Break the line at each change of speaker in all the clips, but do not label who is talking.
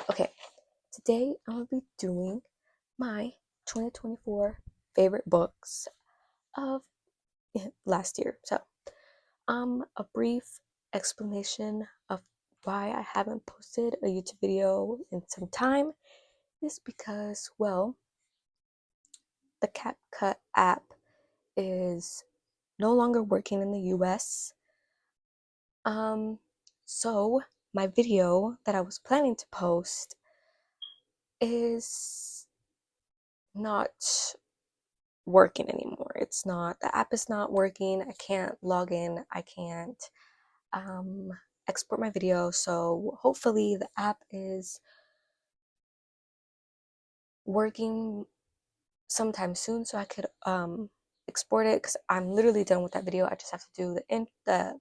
Okay, today I'm gonna be doing my 2024 favorite books of last year. So, a brief explanation of why I haven't posted a YouTube video in some time is because, well, the CapCut app is no longer working in the US. Um, so my video that I was planning to post is not working anymore. It's not, the app is not working. I can't log in. I can't um, export my video. So hopefully the app is working sometime soon so I could export it because I'm literally done with that video. I just have to do the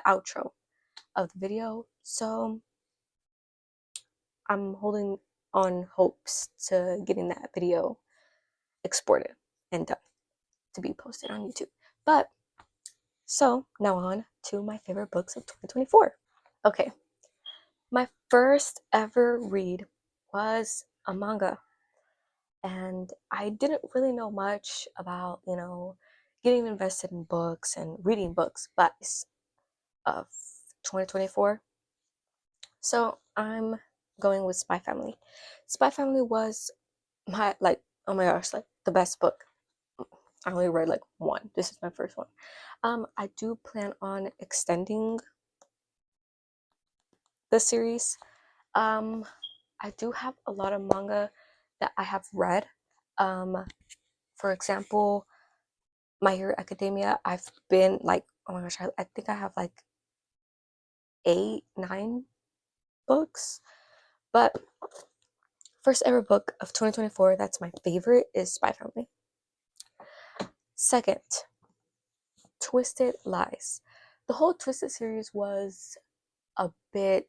outro of the video. So I'm holding on hopes to getting that video exported and done to be posted on YouTube. But so now on to my favorite books of 2024. Okay, my first ever read was a manga, and I didn't really know much about, getting invested in books and reading books, but of 2024. So I'm going with Spy Family. Spy Family was oh my gosh, like the best book. I only read like one. This is my first one. I do plan on extending the series. Um, I do have a lot of manga that I have read. Um, for example, My Hero Academia. I've been like, oh my gosh, I think I have like 8, 9 books. But first ever book of 2024, that's my favorite, is Spy Family. Second, Twisted Lies. The whole Twisted series was a bit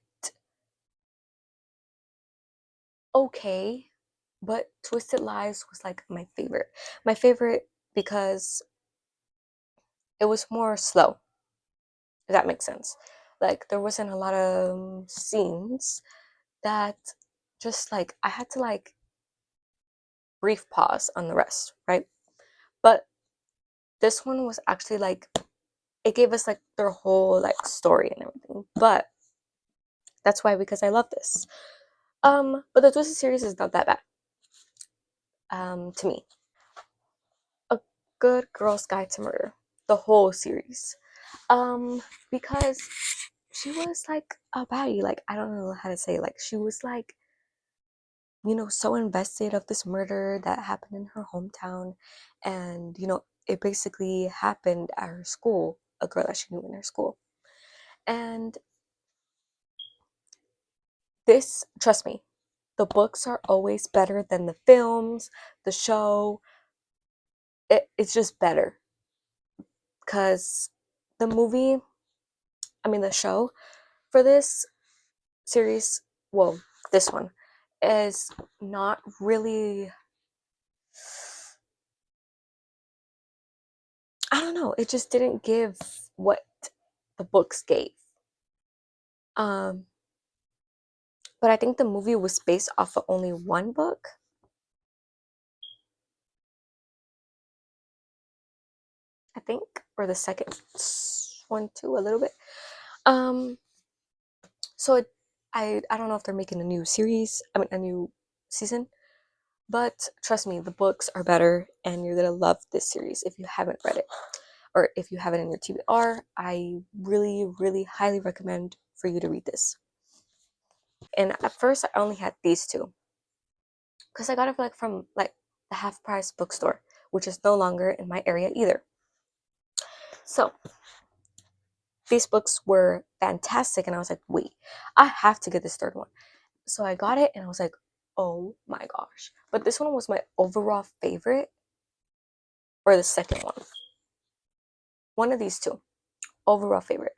okay, but Twisted Lies was like my favorite. My favorite because it was more slow, if that makes sense. Like there wasn't a lot of scenes that just like I had to like brief pause on the rest, right? But this one was actually like it gave us like their whole like story and everything. But that's why, because I love this. But the Twisted series is not that bad. To me. A Good Girl's Guide to Murder. The whole series. Because she was like a baddie. Like I don't know how to say. Like she was like, so invested of this murder that happened in her hometown, and it basically happened at her school. A girl that she knew in her school, and this, trust me, the books are always better than the films, the show. It's just better because the movie, I mean the show for this series, well, this one is not really, I don't know, it just didn't give what the books gave. Um, but I think the movie was based off of only one book. I think, or the second one too, a little bit. Um, so I don't know if they're making a new series. I mean, a new season. But trust me, the books are better, and you're gonna love this series if you haven't read it, or if you have it in your TBR. I really, really highly recommend for you to read this. And at first, I only had these two because I got it like from like the half price bookstore, which is no longer in my area either. So these books were fantastic, and I was like, wait, I have to get this third one. So I got it, and I was like, oh my gosh. But this one was my overall favorite, or the second one. One of these two, overall favorite.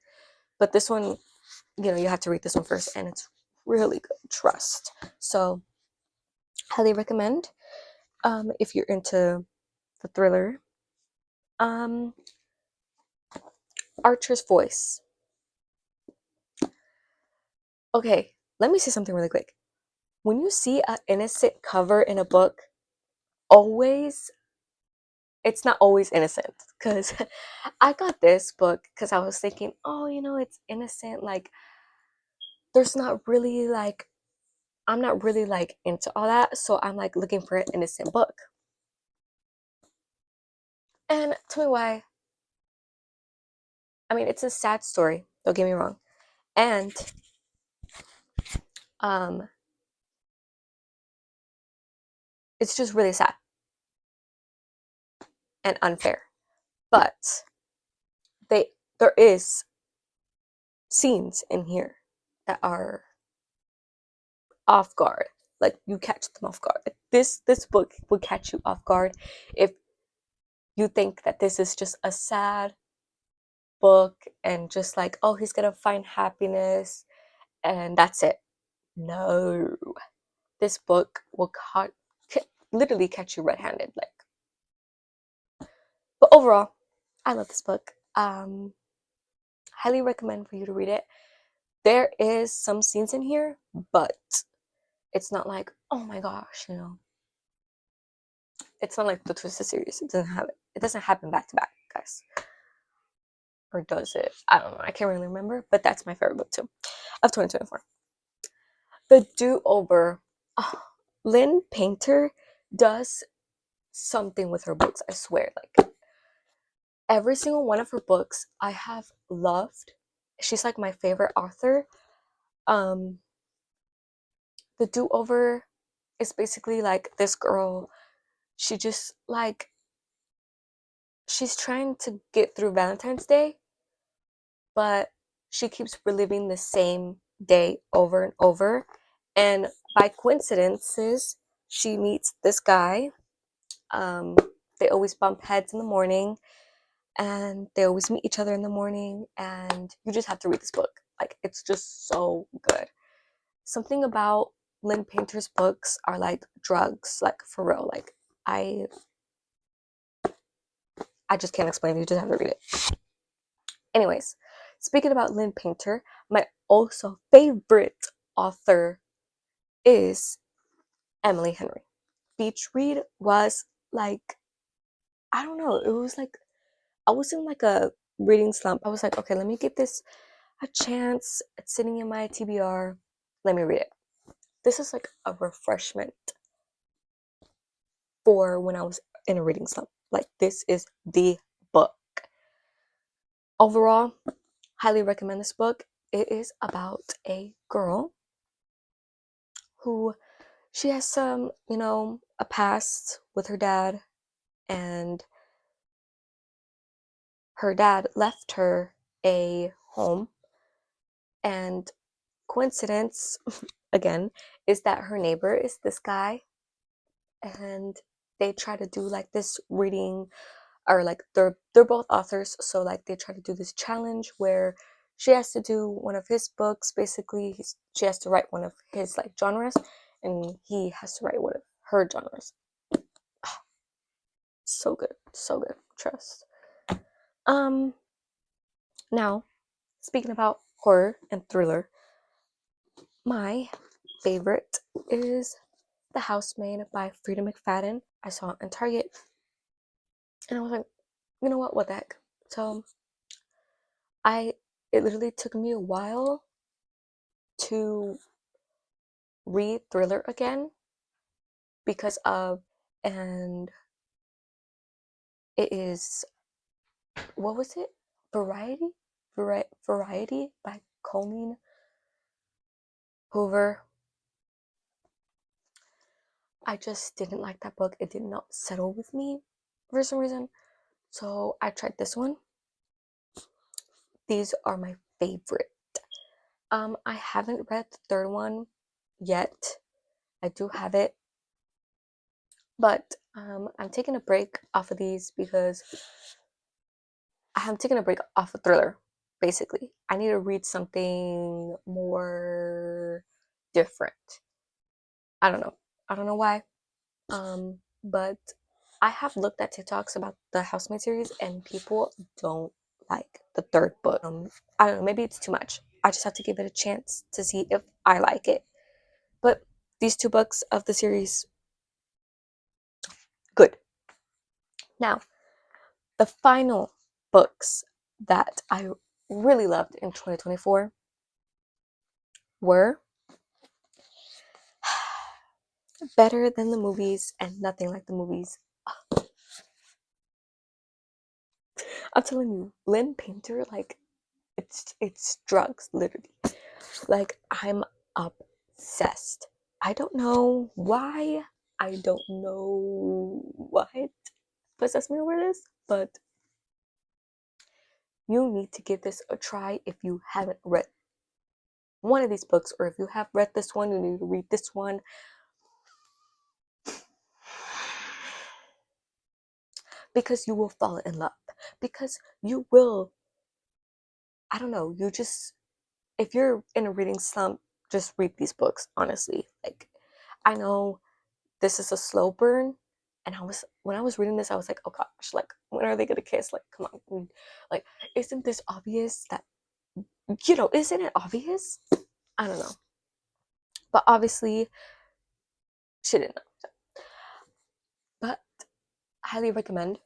But this one, you have to read this one first, and it's really good. Trust. So highly recommend. If you're into the thriller. Um, Archer's Voice. Okay, let me say something really quick. when you see an innocent cover in a book, always, it's not always innocent. Because I got this book because I was thinking, oh, it's innocent. Like, there's not really like, I'm not really like into all that. So I'm like looking for an innocent book. And tell me why. I mean, it's a sad story. Don't get me wrong. And um, it's just really sad and unfair. But they there is scenes in here that are off guard. Like you catch them off guard. Like, this book would catch you off guard if you think that this is just a sad book and just like, oh, he's gonna find happiness and that's it. No, this book will literally catch you red-handed. Like, but overall, I love this book. Highly recommend for you to read it. There is some scenes in here, but it's not like, oh my gosh, it's not like the Twisted series. It doesn't happen back to back, guys. Or does it? I don't know. I can't really remember, but that's my favorite book too of 2024. The Do-Over. Oh, Lynn Painter does something with her books, I swear. Like, every single one of her books I have loved. She's like my favorite author. Um, the Do-Over is basically like this girl. She just like she's trying to get through Valentine's Day, but she keeps reliving the same day over and over. And by coincidences, she meets this guy. Um, they always bump heads in the morning, and they always meet each other in the morning. And you just have to read this book. Like, it's just so good. Something about Lynn Painter's books are like drugs, like for real. Like, I just can't explain it. You just have to read it. Anyways, speaking about Lynn Painter, my also favorite author is Emily Henry. Beach Read was like, I don't know, it was like, I was in like a reading slump. I was like, okay, let me give this a chance. It's sitting in my TBR. Let me read it. This is like a refreshment for when I was in a reading slump. Like, this is the book. Overall, highly recommend this book. It is about a girl who she has some, a past with her dad, and her dad left her a home, and coincidence again is that her neighbor is this guy, and they try to do like this reading, or like they're both authors, so like they try to do this challenge where she has to do one of his books. Basically, she has to write one of his like genres, and he has to write one of her genres. So good, so good. Trust. Um, Now, speaking about horror and thriller, my favorite is The Housemaid by Frida McFadden. I saw it in Target, and I was like, you know what the heck? So I it literally took me a while to read thriller again because of, and it is, what was it? Variety? Variety by Colleen Hoover. I just didn't like that book. It did not settle with me for some reason. So I tried this one. These are my favorite. I haven't read the third one yet. I do have it, but I'm taking a break off of these because I'm taking a break off of thriller. Basically, I need to read something more different. I don't know. I don't know why. But I have looked at TikToks about the Housemaid series, and people don't like the third book. I don't know. Maybe it's too much. I just have to give it a chance to see if I like it. But these two books of the series, good. Now, the final books that I really loved in 2024 were Better Than the Movies and Nothing Like the Movies. I'm telling you, Lynn Painter, like, it's drugs, literally. Like, I'm obsessed. I don't know why. I don't know what possessed me over this, but you need to give this a try if you haven't read one of these books, or if you have read this one, you need to read this one. Because you will fall in love. Because you will, I don't know, you just, if you're in a reading slump, just read these books, honestly. Like, I know this is a slow burn, and when I was reading this, I was like, oh gosh, like, when are they gonna kiss? Like, come on. Like, isn't this obvious that, isn't it obvious? I don't know. But obviously, she didn't know. But highly recommend.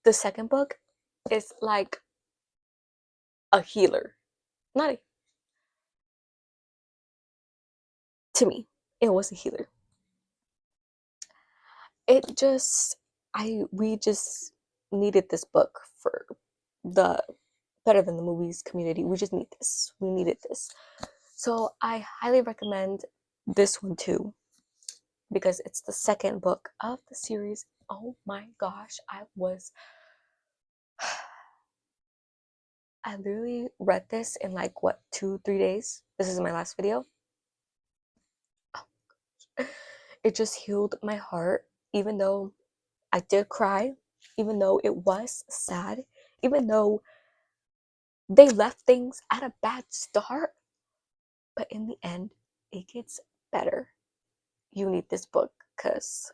The second book is like a healer. Not a, to me, it was a healer. It just, we just needed this book for the Better Than the Movies community. We just need this. We needed this. So I highly recommend this one too, because it's the second book of the series. Oh my gosh, I literally read this in like what, 2-3 days. This is my last video. It just healed my heart, even though I did cry, even though it was sad, even though they left things at a bad start. But in the end, it gets better. You need this book because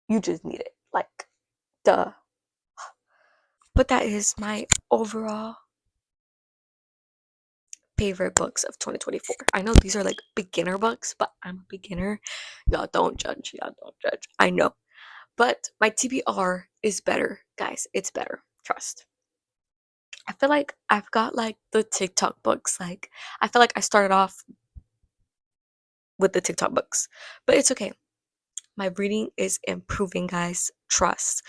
you just need it. Like, duh. But that is my overall favorite books of 2024. I know these are like beginner books, but I'm a beginner. Y'all don't judge. Y'all don't judge. I know. But my TBR is better, guys. It's better. Trust. I feel like I've got like the TikTok books. Like, I feel like I started off with the TikTok books, but it's okay. My reading is improving, guys. Trust.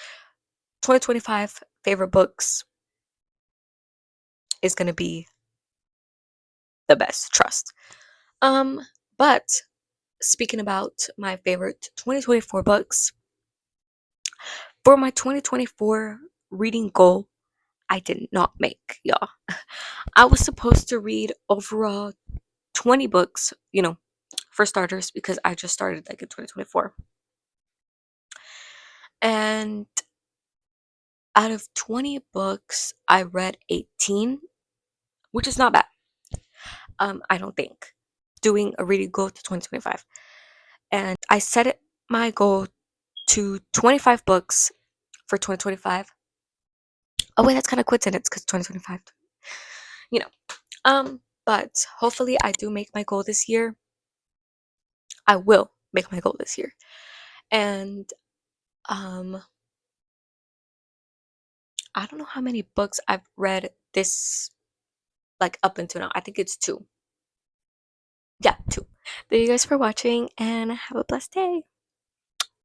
2025 favorite books is going to be the best. Trust. But speaking about my favorite 2024 books, for my 2024 reading goal, I did not make, y'all. I was supposed to read overall 20 books, for starters, because I just started like in 2024. And out of 20 books, I read 18, which is not bad. I don't think. Doing a reading goal to 2025. And I set my goal to 25 books for 2025. Oh wait, that's kind of coincidence because 2025. You know. But hopefully I do make my goal this year. I will make my goal this year. And I don't know how many books I've read this, like, up until now. I think it's 2. Yeah, 2. Thank you guys for watching, and have a blessed day.